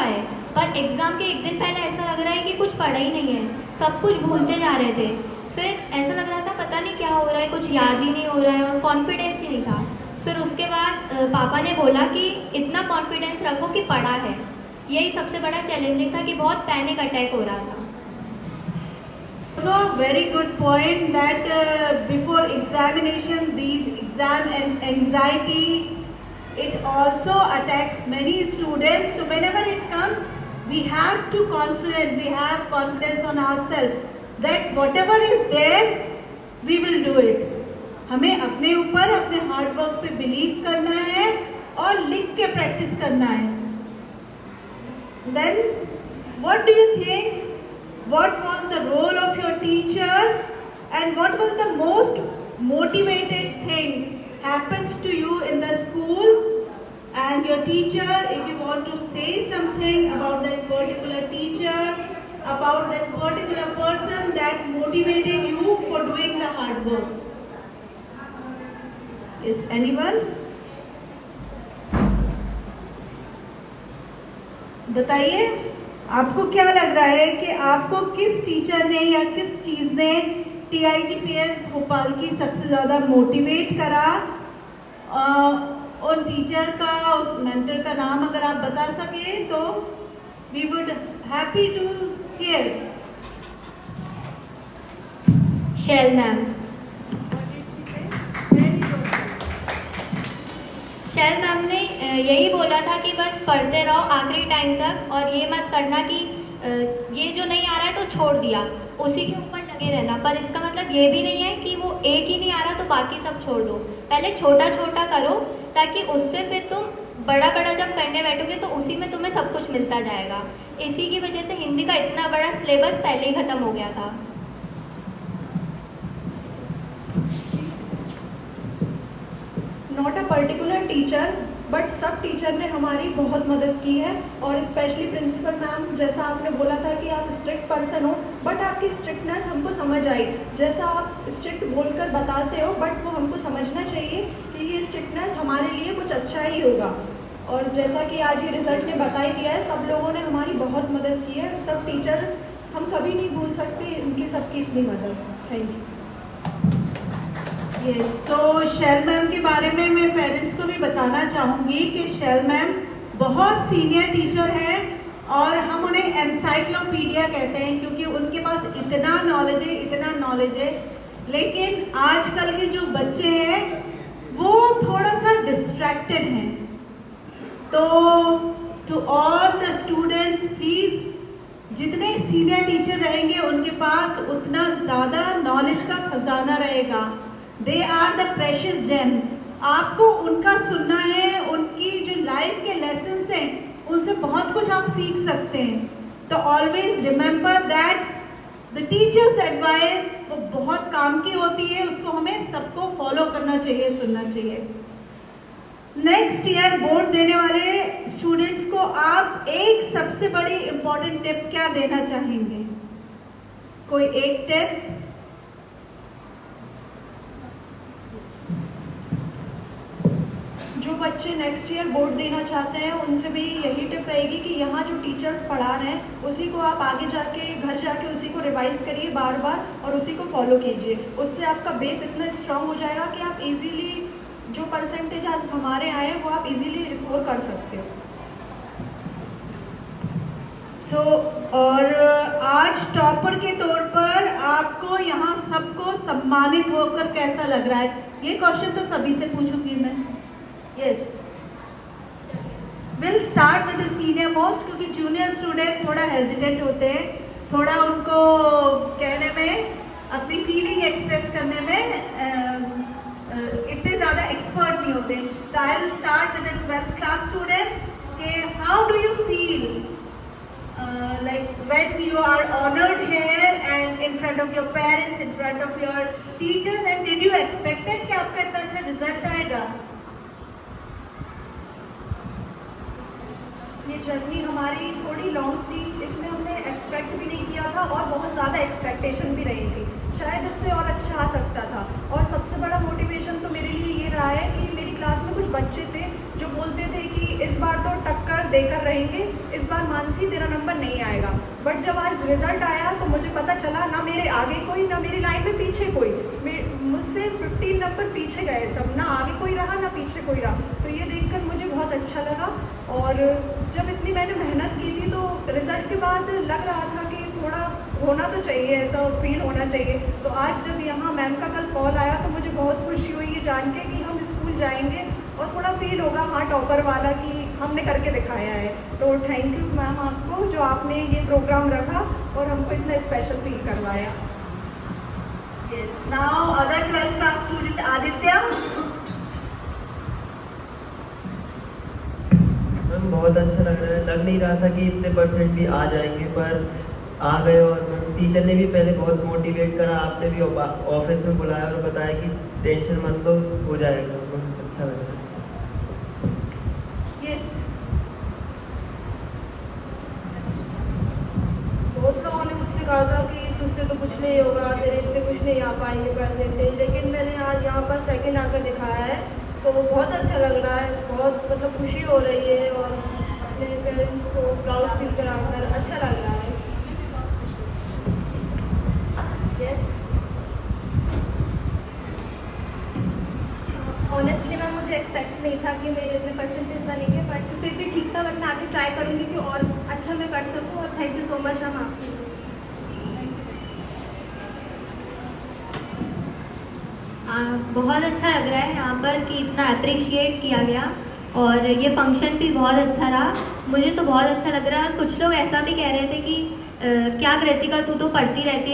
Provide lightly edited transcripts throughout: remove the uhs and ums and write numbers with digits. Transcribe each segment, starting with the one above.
है, पर एग्ज़ाम के एक दिन पहले ऐसा लग रहा है कि कुछ पढ़ा ही नहीं है, सब कुछ भूलते जा रहे थे। फिर ऐसा लग रहा था पता नहीं क्या हो रहा है, कुछ याद ही नहीं हो रहा है और कॉन्फिडेंस ही नहीं था। फिर उसके बाद पापा ने बोला कि इतना कॉन्फिडेंस रखो कि पढ़ा है। यही सबसे बड़ा चैलेंजिंग था कि बहुत पैनिक अटैक हो रहा था। So very good point that before examination, these exam and anxiety, it also attacks many students. So whenever it comes, we have confidence on ourselves that whatever is there, we will do it. हमें अपने ऊपर अपने hard work पे believe करना है और लिख के प्रैक्टिस करना है. Then what do you think? What was the role of your teacher and what was the most motivated thing happens to you in the school? And your teacher, if you want to say something about that particular teacher, about that particular person that motivated you for doing the hard work. Is anyone? बताइए, आपको क्या लग रहा है कि आपको किस teacher ने या किस चीज़ ने TIGPS भोपाल की सबसे ज़्यादा मोटिवेट करा? उन टीचर का, उस मेंटर का नाम अगर आप बता सकें तो we would happy to hear. Shail ma'am. Shail ma'am ने यही बोला था कि बस पढ़ते रहो आखिरी टाइम तक और ये मत करना कि ये जो नहीं आ रहा है तो छोड़ दिया, उसी के ऊपर लगे रहना। पर इसका मतलब ये भी नहीं है कि वो एक ही नहीं आ रहा तो बाकी सब छोड़ दो। पहले छोटा छोटा करो ताकि उससे फिर तुम बड़ा बड़ा जब करने बैठोगे तो उसी में तुम्हें सब कुछ मिलता जाएगा। इसी की वजह से हिंदी का इतना बड़ा सिलेबस पहले ही ख़त्म हो गया था। Not a particular teacher but सब टीचर ने हमारी बहुत मदद की है और स्पेशली प्रिंसिपल मैम, जैसा आपने बोला था कि आप स्ट्रिक्ट पर्सन हो बट आपकी स्ट्रिक्टनेस हमको समझ आई। जैसा आप स्ट्रिक्ट बोलकर बताते हो बट वो हमको समझना चाहिए कि ये स्ट्रिक्टनेस हमारे लिए कुछ अच्छा ही होगा। और जैसा कि आज ये रिजल्ट ने बता ही दिया है, सब लोगों ने हमारी बहुत मदद की है। सब टीचर्स हम कभी नहीं भूल सकते उनकी सबकी इतनी मदद। Thank you. यस, तो शैल मैम के बारे में मैं पेरेंट्स को भी बताना चाहूँगी कि शैल मैम बहुत सीनियर टीचर हैं और हम उन्हें एनसाइक्लोपीडिया कहते हैं क्योंकि उनके पास इतना नॉलेज है। लेकिन आजकल के जो बच्चे हैं वो थोड़ा सा डिस्ट्रैक्टेड हैं। तो to all the students please, जितने सीनियर टीचर रहेंगे उनके पास उतना ज़्यादा नॉलेज का खजाना रहेगा। They are the precious gem. आपको उनका सुनना है, उनकी जो लाइफ के लेसन्स हैं उनसे बहुत कुछ आप सीख सकते हैं। तो always remember that the teachers advice वो बहुत काम की होती है, उसको हमें सबको फॉलो करना चाहिए, सुनना चाहिए। नेक्स्ट ईयर बोर्ड देने वाले स्टूडेंट्स को आप एक सबसे बड़ी इम्पॉर्टेंट टिप क्या देना चाहेंगे? कोई एक टिप? जो बच्चे नेक्स्ट ईयर बोर्ड देना चाहते हैं उनसे भी यही टिप रहेगी कि यहाँ जो टीचर्स पढ़ा रहे हैं उसी को आप आगे जाके घर जाके उसी को रिवाइज करिए बार बार और उसी को फॉलो कीजिए। उससे आपका बेस इतना स्ट्रांग हो जाएगा कि आप इजीली जो परसेंटेज आज हमारे आए हैं वो आप इजीली स्कोर कर सकते हो। और आज टॉपर के तौर पर आपको यहाँ सबको सम्मानित होकर कैसा लग रहा है? ये क्वेश्चन तो सभी से पूछूंगी मैं। Yes, will start with the senior most क्योंकि जूनियर स्टूडेंट थोड़ा हेजिटेट होते हैं, थोड़ा उनको कहने में, अपनी फीलिंग एक्सप्रेस करने में इतने ज़्यादा एक्सपर्ट नहीं होते। तो I will start with the 12th class students के how do you feel like when you are honored here and in front of your parents, in front of your teachers, and did you expected कि आपका इतना अच्छा result आएगा? ये journey हमारी थोड़ी long थी, इसमें हमने एक्सपेक्ट भी नहीं किया था और बहुत ज़्यादा एक्सपेक्टेशन भी रही थी, शायद इससे और अच्छा आ सकता था। और सबसे बड़ा मोटिवेशन तो मेरे लिए ये रहा है कि मेरी क्लास में कुछ बच्चे थे जो बोलते थे कि इस बार तो टक्कर देकर रहेंगे, इस बार मानसी तेरा नंबर नहीं आएगा। बट जब आज रिजल्ट आया तो मुझे पता चला ना मेरे आगे कोई ना मेरी लाइन में पीछे कोई, मुझसे 15 नंबर पीछे गए सब, ना आगे कोई रहा ना पीछे कोई रहा। तो ये देखकर मुझे बहुत अच्छा लगा। और जब इतनी मैंने मेहनत की थी तो रिज़ल्ट के बाद लग रहा था कि थोड़ा होना तो चाहिए, ऐसा फील होना चाहिए। तो आज जब यहाँ मैम का कल कॉल आया तो मुझे बहुत खुशी हुई ये जान के कि हम स्कूल जाएंगे और थोड़ा फील होगा हाँ टॉपर वाला कि हमने करके दिखाया है। तो थैंक यू मैम आपको जो आपने ये प्रोग्राम रखा और हमको इतना स्पेशल फील करवाया। Yes, now other 12th class student Aditya. Ma'am बहुत अच्छा लग रहा है, लग नहीं रहा था कि इतने परसेंट भी आ जाएंगे, पर आ गए। और मैम टीचर ने भी पहले बहुत मोटिवेट करा, आपने भी ऑफिस में बुलाया और बताया कि टेंशन मत लो, हो जाएगा। बहुत अच्छा लग रहा है। यस, बहुत लोगों ने मुझसे कहा था कि तुझसे तो कुछ नहीं होगा, तेरे इतने कुछ नहीं आ पाएंगे परसेंटेज, लेकिन मैंने आज यहाँ पर सेकंड आकर दिखाया है तो बहुत अच्छा लग रहा है। बहुत मतलब खुशी हो रही है और अपने पेरेंट्स को प्राउड फील कराकर अच्छा लग रहा है। यस, ऑनेस्टली मैम मुझे एक्सपेक्ट नहीं था कि मेरे इतने परसेंटेज बनेंगे, बट फिर भी ठीक था। बट मैं आगे ट्राई करूँगी कि और अच्छा मैं कर सकूँ। और thank you so much ma'am आपकी। बहुत अच्छा लग रहा है यहाँ पर कि इतना अप्रिशिएट किया गया और ये फंक्शन भी बहुत अच्छा रहा। मुझे तो बहुत अच्छा लग रहा है। और कुछ लोग ऐसा भी कह रहे थे कि क्या कृतिका तू तो पढ़ती रहती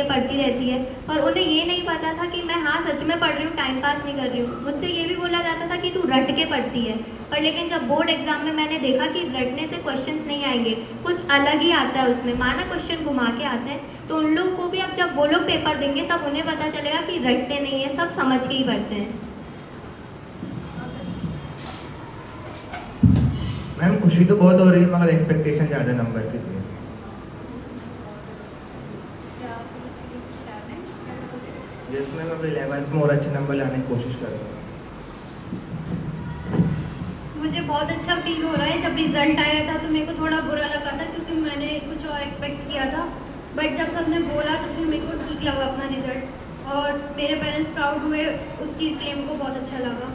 है, और उन्हें ये नहीं पता था कि मैं हाँ सच में पढ़ रही हूँ, टाइम पास नहीं कर रही हूँ। मुझसे ये भी बोला जाता था कि तू रट के पढ़ती है, और लेकिन जब बोर्ड एग्जाम में मैंने देखा कि रटने से क्वेश्चंस नहीं आएंगे, कुछ अलग ही आता है उसमें, माना क्वेश्चन घुमा के आते हैं, तो उन लोगों को भी अब जब वो लोग पेपर देंगे तब उन्हें पता चलेगा कि रटते नहीं है, सब समझ के ही पढ़ते हैं। मैम खुशी तो बहुत हो रही है मगर एक्सपेक्टेशन ज़्यादा नंबर की थी। जिसमें मैं 11th में और अच्छे नंबर लाने की कोशिश करूँगा। मुझे बहुत अच्छा फील हो रहा है। जब रिजल्ट आया था तो मेरे को थोड़ा बुरा लगा था क्योंकि मैंने कुछ और एक्सपेक्ट किया था, बट जब सबने बोला तो फिर मेरे को ठीक लगा अपना रिजल्ट, और मेरे पेरेंट्स प्राउड हुए उस चीज़ के लिए, मेरे को बहुत अच्छा लगा।